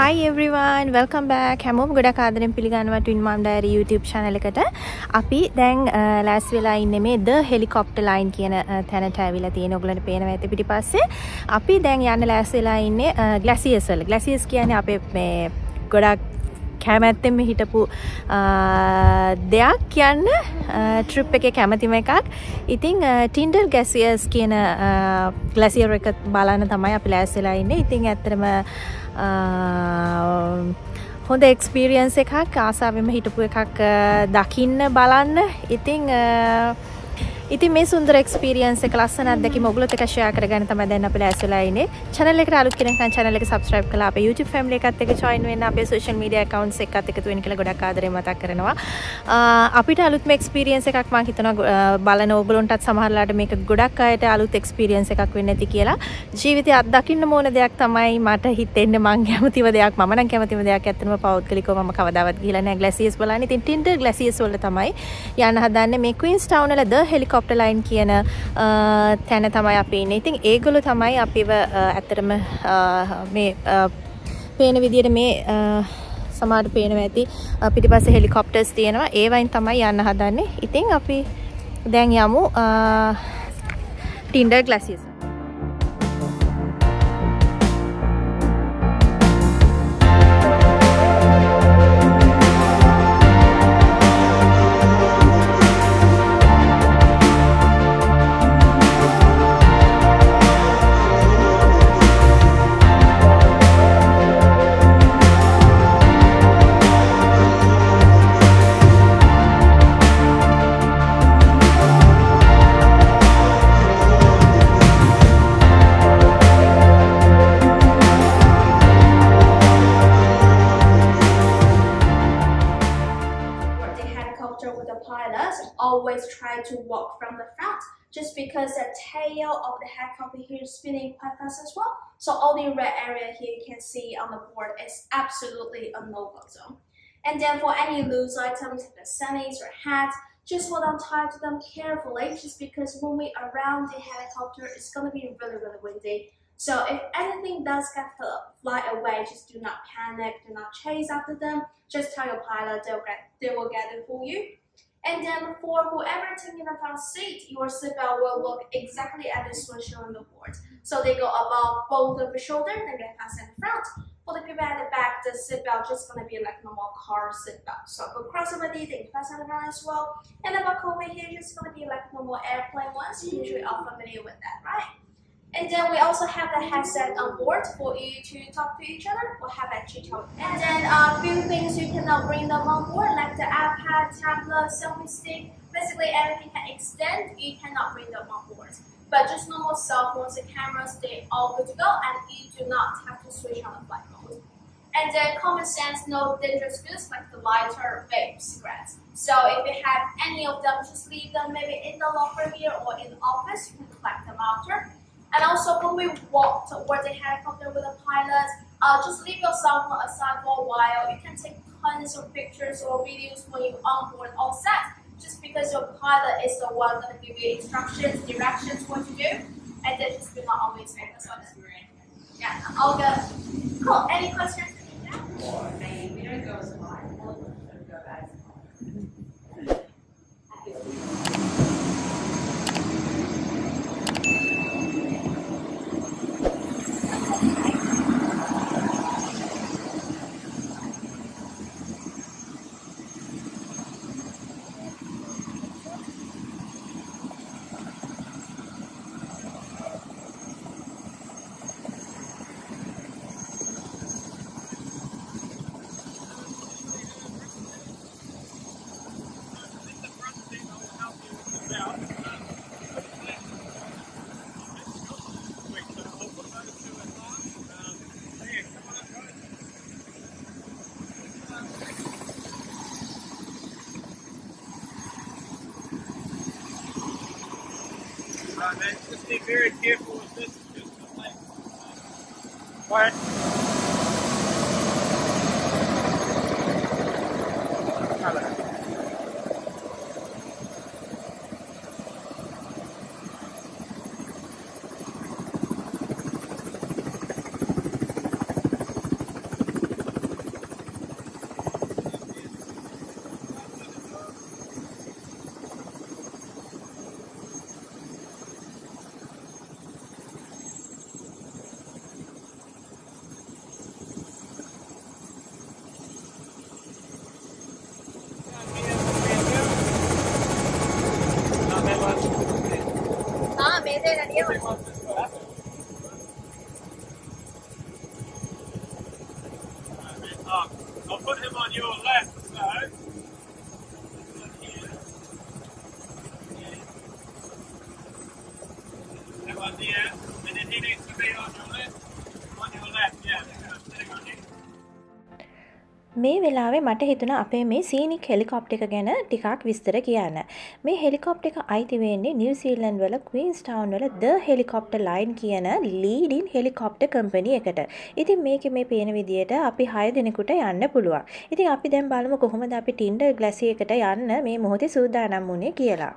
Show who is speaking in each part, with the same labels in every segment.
Speaker 1: Hi everyone, welcome back. හැමෝම ගොඩක් ආදරෙන් පිළිගන්නවා Twin Mom Diary YouTube channel එකට. අපි දැන් ලෑස්ති වෙලා ඉන්නේ මේ The Helicopter Line කියන තැනට ඇවිල්ලා තියෙන. ඔයගලන්ට පේනවා ඇති පිටිපස්සේ. අපි දැන් යන්න ලෑස්ති වෙලා ඉන්නේ glaciers වල. Glaciers කියන්නේ අපේ මේ ගොඩක් කැමැත්තෙන් හිටපු දෙයක් කියන්න trip එකේ කැමැතිම එකක්. ඉතින් Tyndall Glaciers කියන glacier එක බලන්න තමයි අපි ලෑස්ති වෙලා ඉන්නේ. ඉතින් ඇත්තටම හොඳ experience එකක් ආසාවෙම හිටපු එකක් දකින්න බලන්න. ඉතින් මේ සුන්දර experience එක ලස්සන අත්දැකීම ඔයගොල්ලොත් එක්ක share කරගන්න තමයි දැන් අපි ලෑස්ති වෙලා ඉන්නේ. channel එකට අලුත් කෙනෙක් නම් channel එක subscribe කරලා අපේ YouTube family එකත් එක්ක join වෙන්න, අපේ social media accounts එකත් එකතු වෙන්න කියලා ගොඩක් ආදරෙන් මතක් කරනවා. අපිට අලුත්ම experience එකක් මම හිතනවා බලන ඔයගොල්ලන්ටත් සමහරලාට මේක ගොඩක් අයට අලුත් experience එකක් වෙන්න ඇති කියලා. ජීවිතේ අත්දකින්න ඕන දෙයක් තමයි මට හිතෙන්නේ මං කැමතිව දෙයක්. මම නම් කැමතිම දෙයක් ඇත්තටම පෞද්ගලිකව මම කවදාවත් ගිහලා නැහැ glaciers බලන්න. ඉතින් Tyndall Glaciers වල තමයි යන්න හදන්නේ. මේ Queenstown වල The Helicopter line කියන තැන තමයි අපි ඉන්නේ. ඉතින් ඒගොල්ලෝ තමයි අපිව ඇත්තටම මේ පේන විදියට මේ සමහරට පේනවා ඇති පිටිපස්සේ හෙලිකොප්ටර්ස් තියෙනවා. ඒ වයින් තමයි යන්න හදන්නේ. ඉතින් අපි දැන් යමු Tyndall Glaciers.
Speaker 2: Always try to walk from the front, just because the tail of the helicopter here is spinning quite fast as well. So all the red area here you can see on the board is absolutely a no-go zone. And then for any loose items like the sunnies or hats, just hold on tight to them carefully, just because when we around the helicopter, it's going to be really windy. So if anything does get to fly away, just do not panic, do not chase after them. Just tell your pilot they will get it for you. And then for whoever taking the front seat, your seatbelt will look exactly at the switch on the board. So they go above both of the shoulder, then get fastened in front. For the people at the back, the seatbelt just gonna be like normal car seatbelt. So go cross over there, then fasten it around as well. And the buckle over here is gonna be like normal airplane ones. You usually are familiar with that, right? And then we also have the headset on board for you to talk to each other or have a chit chat. And then a few things you cannot bring them on board, like the iPad, tablet, selfie stick. Basically everything can extend, you cannot bring them on board. But just normal cell phones and cameras, they all good to go, and you do not have to switch on the flight mode. And then common sense, no dangerous goods like the lighter, vape, cigarettes. So if you have any of them, just leave them maybe in the locker here or in the office. You can collect them after. And also when we walk towards the helicopter with the pilot, just leave your cell phone aside for a while. You can take tons of pictures or videos when you're on board all set, just because your pilot is the one going to give you instructions, directions, what to do, and then just do not always focus on it. Yeah, all good. Cool. Any questions?
Speaker 3: We don't go as high. We'll go back as high.
Speaker 4: Just be very careful with this. Quiet. Everybody wants this to happen. I'll put him on your left, so. That one there, and then he needs to be on your left. On your left, yeah. Sitting on you.
Speaker 1: මේ වෙලාවේ මට හිතුණා අපේ මේ සීනික් helicopter එක ගැන ටිකක් විස්තර කියන්න. මේ හෙලිකොප්ටර් එක අයිති වෙන්නේ නිව්සීලන්ත වල Queenstown වල The Helicopter Line කියන ලීඩින් හෙලිකොප්ටර් කම්පැනි එකට. ඉතින් මේකේ මේ පේන විදියට අපි 6 දිනකට යන්න පුළුවන්. ඉතින් අපි දැන් බලමු කොහොමද අපි Tyndall Glacier එකට යන්න මේ මොහොතේ සූදානම් වුනේ කියලා.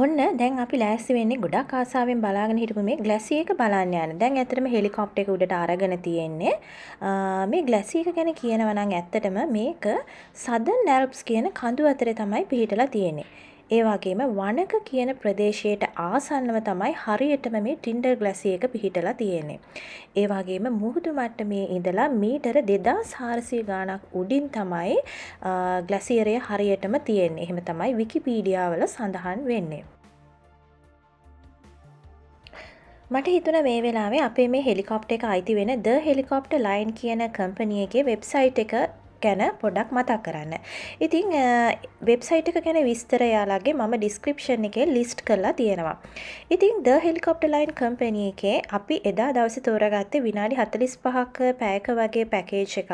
Speaker 1: ඔන්න දැන් අපි ලෑස්ති වෙන්නේ ගොඩක් ආසාවෙන් බලාගෙන හිටපු මේ ග්ලැසියර් එක බලන්න යන්න. දැන් ඇත්තටම හෙලිකොප්ටර් එක උඩට අරගෙන තියෙන්නේ. මේ ග්ලැසියර් එක ගැන කියනවා නම් ඇත්තටම මේක Southern Alps කියන කඳු අතරේ තමයි පිහිටලා තියෙන්නේ. ඒ වගේම වනක කියන ප්‍රදේශයට ආසන්නව තමයි හරියටම මේ Tyndall Glacier එක පිහිටලා තියෙන්නේ. ඒ වගේම මුහුදු මට්ටමේ ඉඳලා මීටර 2400 ගාණක් උඩින් තමයි ග්ලැසියර් එක හරියටම තියෙන්නේ. එහෙම තමයි විකිපීඩියා වල සඳහන් වෙන්නේ. මට හිතුණා මේ වෙලාවේ අපේ මේ හෙලිකොප්ටර් එක අයිති වෙන The Helicopter Line කියන කම්පැනි එකේ වෙබ්සයිට් එක ගැන පොඩක් මතක් කරන්න. ඉතින් වෙබ්සයිට් එක ගැන විස්තර යාලගේ මම ඩිස්ක්‍රිප්ෂන් එකේ ලිස්ට් කරලා තියෙනවා. ඉතින් The Helicopter Line කම්පැනි එකේ අපි එදා දවසේ තෝරාගත්තේ විනාඩි 45ක පැයක වගේ පැකේජ් එකක්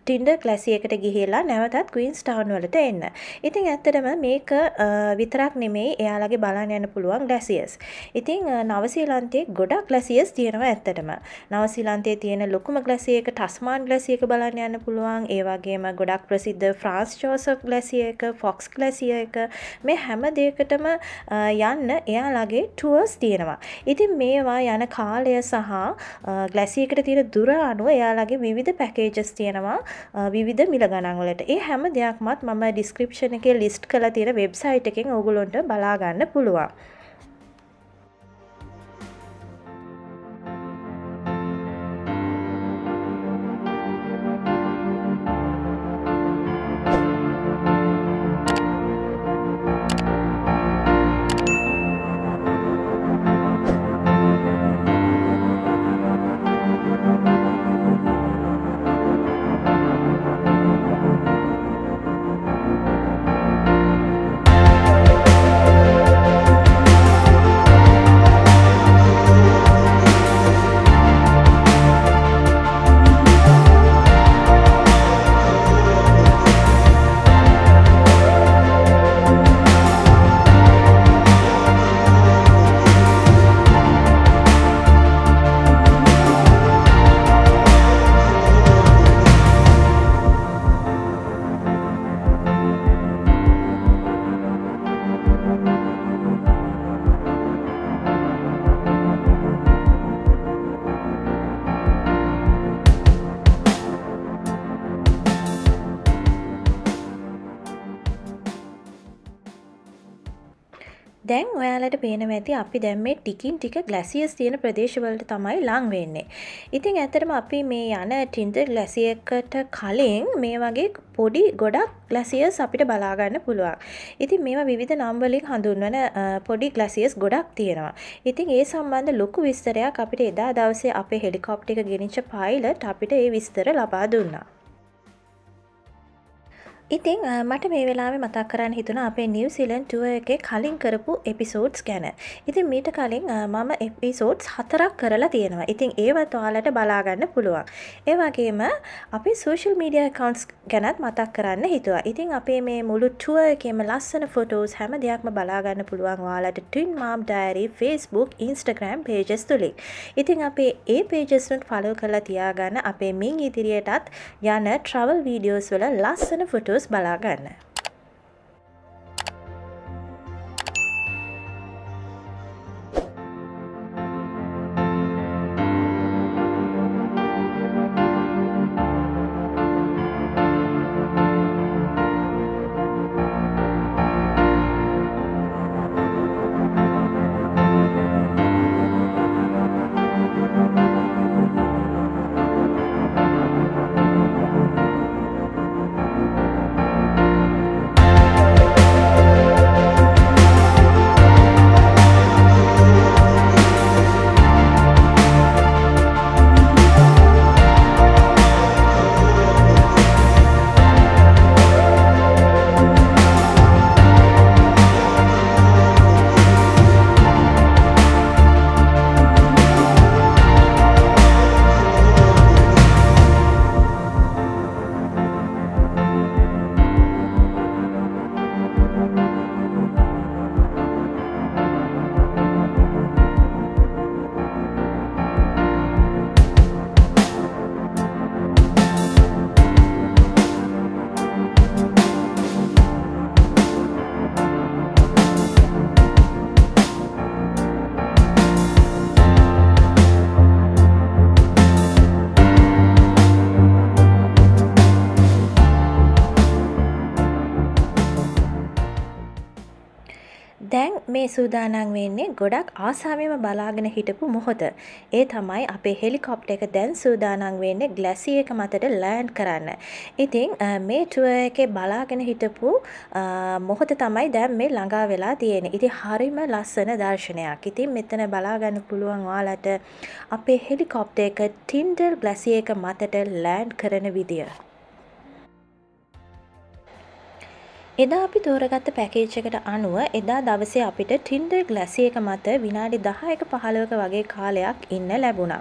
Speaker 1: Tyndall Glacier එකට ගිහිල්ලා නැවතත් Queenstown වලට එන්න. ඉතින් ඇත්තටම මේක විතරක් නෙමෙයි එයාලගේ බලන්න යන්න පුළුවන් glaciers. ඉතින් නවසීලන්තයේ ගොඩක් glaciers තියෙනවා ඇත්තටම. නවසීලන්තයේ තියෙන ලොකුම glacier එක ටස්මාන් glacier එක බලන්න යන්න පුළුවන්. ඒ වගේ ගොඩක් ප්‍රසිද්ධ ෆ්‍රාන්ස් ජෝසප් ග්ලැසියර් එක, ෆොක්ස් ග්ලැසියර් එක මේ හැම දෙයකටම යන්න එයාලගේ ටුවර්ස් තියෙනවා. ඉතින් මේවා යන කාලය සහ ග්ලැසියර් එකට තියෙන දුර අනුව එයාලගේ විවිධ පැකේජස් තියෙනවා විවිධ මිල ගණන් වලට. ඒ හැම දෙයක්මත් මම ඩිස්ක්‍රිප්ෂන් එකේ ලිස්ට් කරලා තියෙන වෙබ්සයිට් එකෙන් ඕගොල්ලන්ට බලා ගන්න පුළුවන්. දැන් ඔයාලට පේනවා ඇති අපි දැන් මේ ටිකින් ටික ග්ලැසියර්ස් තියෙන ප්‍රදේශවලට තමයි ලං වෙන්නේ. ඉතින් ඇත්තටම අපි මේ යන Tyndall Glacier එකට කලින් මේ වගේ පොඩි ගොඩක් ග්ලැසියර්ස් අපිට බලා ගන්න පුළුවන්. ඉතින් මේවා විවිධ නම් වලින් හඳුන්වන පොඩි ග්ලැසියර්ස් ගොඩක් තියෙනවා. ඉතින් ඒ සම්බන්ධ ලොකු විස්තරයක් අපිට එදා දවසේ අපේ හෙලිකොප්ටර් එක ගෙනිච්ච පයිලට් අපිට ඒ විස්තර ලබා දුන්නා. ඉතින් මට මේ වෙලාවේ මතක් කරන්න හිතුණා අපේ නිව්සීලන්ඩ් ටුවර් එකේ කලින් කරපු එපිසෝඩ්ස් ගැන. ඉතින් මීට කලින් මම එපිසෝඩ්ස් 4ක් කරලා තියෙනවා. ඉතින් ඒවත් ඔයාලට බලා ගන්න පුළුවන්. ඒ වගේම අපි සෝෂල් මීඩියා accounts ගැනත් මතක් කරන්න හිතුවා. ඉතින් අපේ මේ මුළු ටුවර් එකේම ලස්සන ෆොටෝස් හැම දෙයක්ම බලා ගන්න පුළුවන් ඔයාලට Twin Mom Diary Facebook Instagram pages තුලින්. ඉතින් අපේ ඒ pages වලට follow කරලා තියාගන්න අපේ මින් ඉදිරියටත් යන travel videos වල ලස්සන ෆොටෝස් බලා ගන්න. දැන් මේ සූදානම් වෙන්නේ ගොඩක් ආසාවෙන්ම බලාගෙන හිටපු මොහොත. ඒ තමයි අපේ හෙලිකොප්ටර් එක දැන් සූදානම් වෙන්නේ ග්ලැසියර් එක මතට ලෑන්ඩ් කරන්න. ඉතින් මේ ටුවර් එකේ බලාගෙන හිටපු මොහොත තමයි දැන් මේ ළඟා වෙලා තියෙන්නේ. ඉතින් හරිම ලස්සන දර්ශනයක්. ඉතින් මෙතන බලා ගන්න පුළුවන් ඔයාලට අපේ හෙලිකොප්ටර් එක Tyndall Glacier එක මතට ලෑන්ඩ් කරන විදිය. එදා අපි තෝරගත්ත පැකේජ් එකට අනුව එදා දවසේ අපිට Tyndall Glacier එක මත විනාඩි 10ක 15ක වගේ කාලයක් ඉන්න ලැබුණා.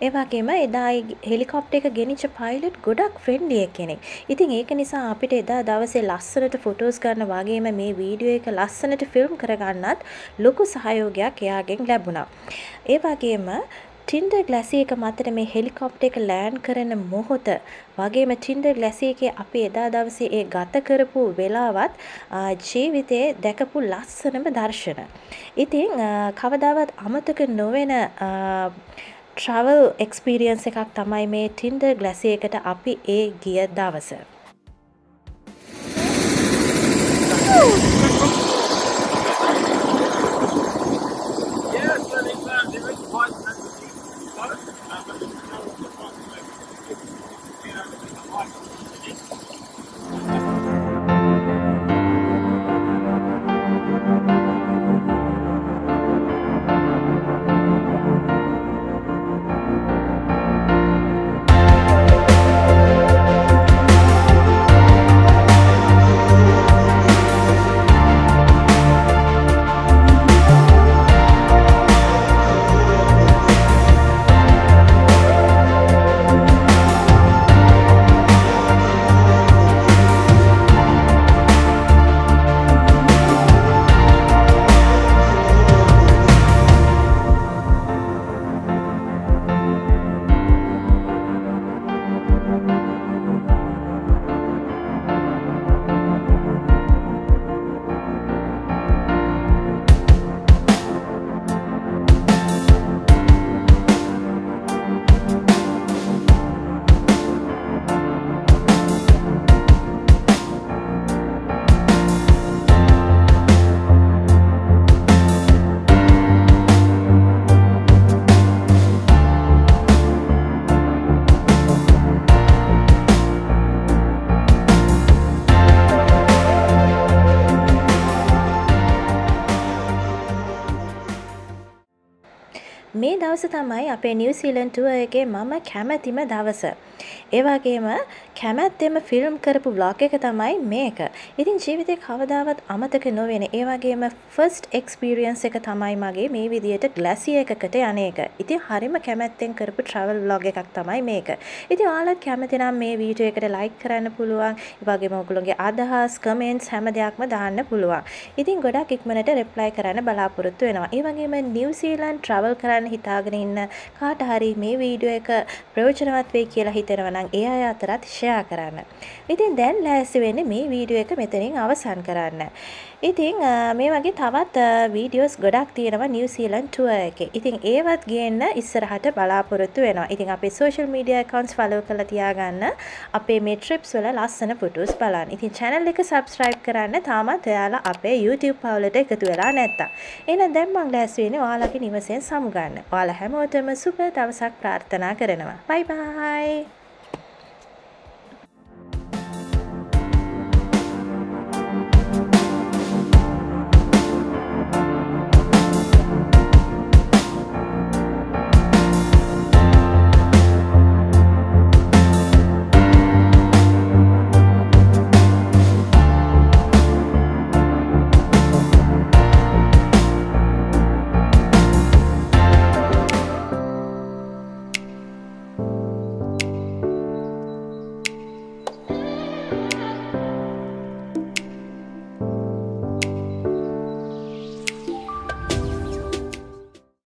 Speaker 1: ඒ වගේම එදා හෙලිකොප්ටර් එක ගෙනිච්ච පයිලට් ගොඩක් ෆ්‍රෙන්ඩ්ලි කෙනෙක්. ඉතින් ඒක නිසා අපිට එදා දවසේ ලස්සනට ෆොටෝස් ගන්න වගේම මේ වීඩියෝ එක ලස්සනට ෆිල්ම් කරගන්නත් ලොකු සහයෝගයක් එයාගෙන් ලැබුණා. ඒ වගේම Tyndall Glacier එක මතට මේ හෙලිකොප්ටර් එක ලෑන්ඩ් කරන මොහොත වගේම Tyndall Glacier එකේ අපි එදා දවසේ ඒ ගත කරපු වෙලාවත් ජීවිතේ දැකපු ලස්සනම දර්ශන. ඉතින් කවදාවත් අමතක නොවන travel experience එකක් තමයි මේ Tyndall Glacier එකට අපි ඒ ගිය දවස. මේ දවස තමයි අපේ නිව්සීලන්ඩ් ටුවර් එකේ මම කැමතිම දවස. ඒ වගේම කැමැත්තෙන්ම ෆිල්ම් කරපු vlog එක තමයි මේක. ඉතින් ජීවිතේ කවදාවත් අමතක නොවෙන ඒ වගේම first experience එක තමයි මගේ මේ විදියට glacier එකකට යන එක. ඉතින් හරිම කැමැත්තෙන් කරපු travel vlog එකක් තමයි මේක. ඉතින් ඔයාලත් කැමති නම් මේ වීඩියෝ එකට like කරන්න පුළුවන්. ඒ වගේම ඔයගොල්ලෝගේ අදහස්, comments හැම දෙයක්ම දාන්න පුළුවන්. ඉතින් ගොඩක් ඉක්මනට reply කරන්න බලාපොරොත්තු වෙනවා. ඒ වගේම New Zealand travel කරන්න හිතාගෙන ඉන්න කාට හරි මේ වීඩියෝ එක ප්‍රයෝජනවත් වෙයි කියලා හිතනවා නම් ඒ අය අතරත් share කරන්න. ඉතින් දැන් ලෑස්ති වෙන්නේ මේ වීඩියෝ එක මෙතනින් අවසන් කරන්න. ඉතින් මේ වගේ තවත් වීඩියෝස් ගොඩක් තියෙනවා New Zealand tour එකේ. ඉතින් ඒවත් ගේන්න ඉස්සරහට බලාපොරොත්තු වෙනවා. ඉතින් අපේ social media accounts follow කරලා තියාගන්න. අපේ මේ trips වල ලස්සන photos බලන්න. ඉතින් channel එක subscribe කරන්න තාමත් ඔයාලා අපේ YouTube පවුලට එකතු වෙලා නැත්තම්. එහෙනම් දැන් මම ලෑස්ති වෙන්නේ ඔයාලගේ නිවසෙන් සමු ගන්න. ඔයාලා හැමෝටම සුබ දවසක් ප්‍රාර්ථනා කරනවා. Bye bye.